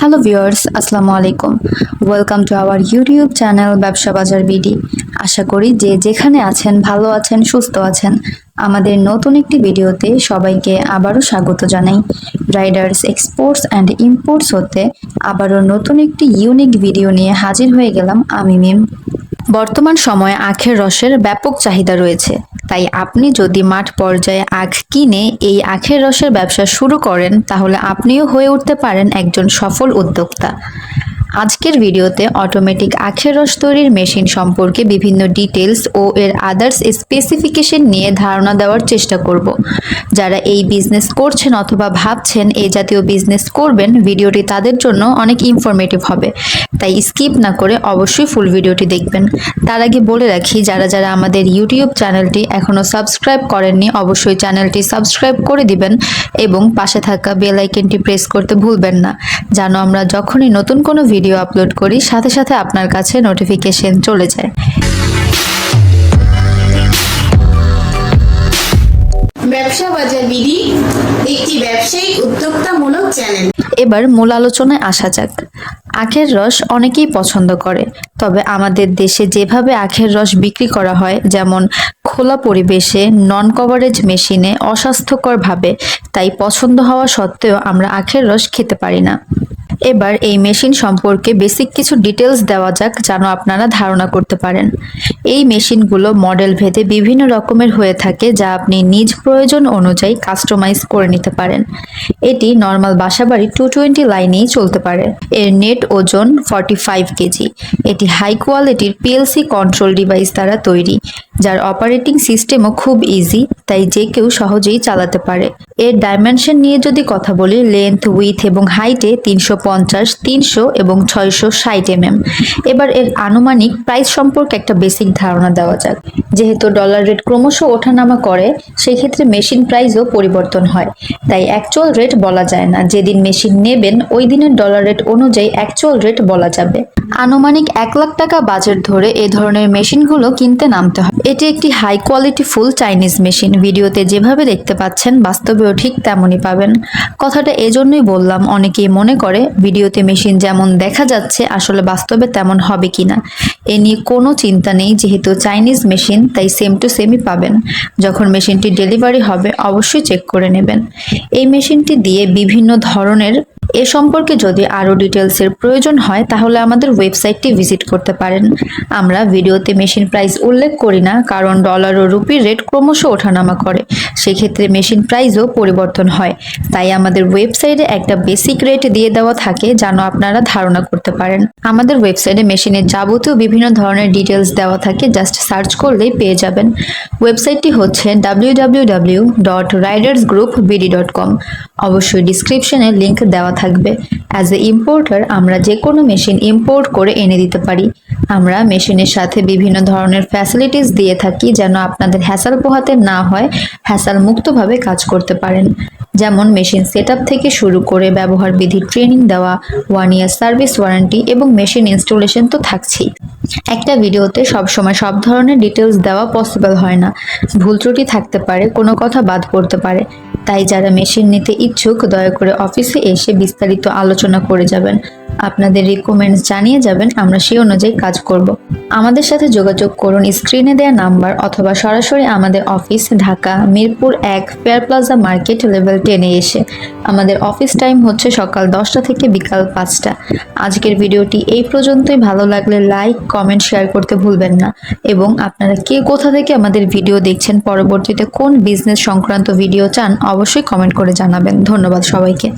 Hello viewers, আসসালামু আলাইকুম। Welcome to our YouTube channel ব্যবসা বাজার বিডি। আশা করি যে যেখানে আছেন ভালো আছেন, সুস্থ আছেন। আমাদের নতুন একটি ভিডিওতে সবাইকে আবারও স্বাগত জানাই। রাইডার্স এক্সপোর্টস অ্যান্ড ইম্পোর্টস হতে আবারও নতুন একটি ইউনিক ভিডিও নিয়ে হাজির হয়ে গেলাম আমি মিম। বর্তমান সময়ে আখের রসের ব্যাপক চাহিদা রয়েছে, তাই আপনি যদি মাঠ পর্যায়ে আখ কিনে এই আখের রসের ব্যবসা শুরু করেন তাহলে আপনিও হয়ে উঠতে পারেন একজন সফল উদ্যোক্তা। আজকের ভিডিওতে অটোমেটিক আখের রস তৈরির মেশিন সম্পর্কে বিভিন্ন ডিটেলস ও এর আদার্স স্পেসিফিকেশন নিয়ে ধারণা দেওয়ার চেষ্টা করব। যারা এই বিজনেস করছেন অথবা ভাবছেন এই জাতীয় বিজনেস করবেন, ভিডিওটি তাদের জন্য অনেক ইনফরমেটিভ হবে, তাই স্কিপ না করে অবশ্যই ফুল ভিডিওটি দেখবেন। তার আগে বলে রাখি, যারা যারা আমাদের ইউটিউব চ্যানেলটি এখনও সাবস্ক্রাইব করেননি অবশ্যই চ্যানেলটি সাবস্ক্রাইব করে দিবেন এবং পাশে থাকা বেল আইকনটি প্রেস করতে ভুলবেন না, যেন আমরা যখনই নতুন কোনো ভিডিও আপলোড করি সাথে সাথে আপনার কাছে নোটিফিকেশন চলে যায়। ব্যবসা বাজার বিডি একটি ব্যবসায়িক উদ্যোক্তামূলক চ্যানেল। এবার মূল আলোচনায় আসা যাক। আখের রস অনেকেই পছন্দ করে, তবে আমাদের দেশে যেভাবে আখের রস বিক্রি করা হয়, যেমন খোলা পরিবেশে, নন কভারেজ মেশিনে, অস্বাস্থ্যকরভাবে, তাই পছন্দ হওয়া সত্ত্বেও আমরা আখের রস খেতে পারি না। এবার এই মেশিন সম্পর্কে বেসিক কিছু ডিটেলস দেওয়া যাক, যেন আপনারা ধারণা করতে পারেন। এই মেশিনগুলো মডেল ভেদে বিভিন্ন রকমের হয়ে থাকে, যা আপনি নিজ প্রয়োজন অনুযায়ী কাস্টমাইজ করে নিতে পারেন। এটি নর্মাল বাসাবাড়ি 220 লাইনেই চলতে পারে। এর নেট ওজন 45 কেজি। এটি হাই কোয়ালিটির পিএলসি কন্ট্রোল ডিভাইস দ্বারা তৈরি, যার অপারেটিং সিস্টেমও খুব ইজি, তাই যে কেউ সহজেই চালাতে পারে। এর ডাইমেনশন নিয়ে যদি কথা বলি, লেন্থ, উইথ এবং হাইটে 350, 300 এবং 660 mm। এবার এর আনুমানিক প্রাইস সম্পর্কে একটা বেসিক ধারণা দেওয়া যাক। যেহেতু ডলার রেট ক্রমশ ওঠানামা করে, সেক্ষেত্রে মেশিন প্রাইসও পরিবর্তন হয়, তাই অ্যাকচুয়াল রেট বলা যায় না। যেদিন মেশিন নেবেন ওই দিনের ডলার রেট অনুযায়ী অ্যাকচুয়াল রেট বলা যাবে। আনুমানিক 1 লাখ টাকা বাজেট ধরে এ ধরনের মেশিনগুলো কিনতে নামতে হয়। এটি একটি high quality full Chinese machine. ভিডিওতে যেভাবে দেখতে পাচ্ছেন বাস্তবেও ঠিক তেমনই পাবেন। কথাটা এজন্যই বললাম, অনেকেই মনে করে ভিডিওতে মেশিন যেমন দেখা যাচ্ছে আসলে বাস্তবে তেমন হবে কিনা। এ নিয়ে কোনো চিন্তা নেই, যেহেতু চাইনিজ মেশিন তাই সেম টু সেমই পাবেন। যখন মেশিনটি ডেলিভারি হবে অবশ্যই চেক করে নেবেন। এই মেশিনটি দিয়ে বিভিন্ন ধরনের এ সম্পর্কে যদি আরও ডিটেলসের প্রয়োজন হয় তাহলে আমাদের ওয়েবসাইটটি ভিজিট করতে পারেন। আমরা ভিডিওতে মেশিন প্রাইস উল্লেখ করি না, কারণ ডলার ও রুপির রেট ক্রমশ ওঠানামা করে, সেক্ষেত্রে মেশিন প্রাইসও পরিবর্তন হয়। তাই আমাদের ওয়েবসাইটে একটা বেসিক রেট দিয়ে দেওয়া থাকে, যেন আপনারা ধারণা করতে পারেন। আমাদের ওয়েবসাইটে মেশিনের যাবতীয় বিভিন্ন ধরনের ডিটেলস দেওয়া থাকে, জাস্ট সার্চ করলেই পেয়ে যাবেন। ওয়েবসাইটটি হচ্ছে www.ridersgroupbd.com। অবশ্যই ডিসক্রিপশনে লিংক দেওয়া থাকবে। অ্যাজ এ ইম্পোর্টার আমরা যে কোনো মেশিন ইম্পোর্ট করে এনে দিতে পারি। আমরা মেশিনের সাথে বিভিন্ন ধরনের ফ্যাসিলিটিস দিয়ে থাকি, যেন আপনাদের হ্যাসাল পোহাতে না হয়, হ্যাসাল মুক্তভাবে কাজ করতে পারেন। যেমন মেশিন সেটআপ থেকে শুরু করে ব্যবহার বিধি ট্রেনিং দেওয়া, 1 ইয়ার সার্ভিস ওয়ারেন্টি এবং মেশিন ইনস্টলেশন তো থাকছেই। একটা ভিডিওতে সবসময় সব ধরনের ডিটেলস দেওয়া পসিবল হয় না, ভুল ত্রুটি থাকতে পারে, কোনো কথা বাদ পড়তে পারে। তাই যারা মেশিন নিতে ইচ্ছুক দয়া করে অফিসে এসে বিস্তারিত আলোচনা করে যাবেন। আপনাদের রিকমেন্ডস জানিয়ে যাবেন, আমরা সেই অনুযায়ী কাজ করব। আমাদের সাথে যোগাযোগ করুন স্ক্রিনে দেওয়া নাম্বার, অথবা সরাসরি আমাদের office Dhaka Mirpur 1 fair plaza market level 10-এ এসে। আমাদের অফিস টাইম হচ্ছে সকাল 10টা থেকে বিকাল 5টা। আজকের ভিডিওটি এই পর্যন্তই। ভালো লাগলে লাইক, কমেন্ট, শেয়ার করতে ভুলবেন না। এবং আপনারা কে কোথা থেকে আমাদের ভিডিও দেখছেন, পরবর্তীতে কোন বিজনেস সংক্রান্ত ভিডিও চান অবশ্যই কমেন্ট করে জানাবেন। ধন্যবাদ সবাইকে।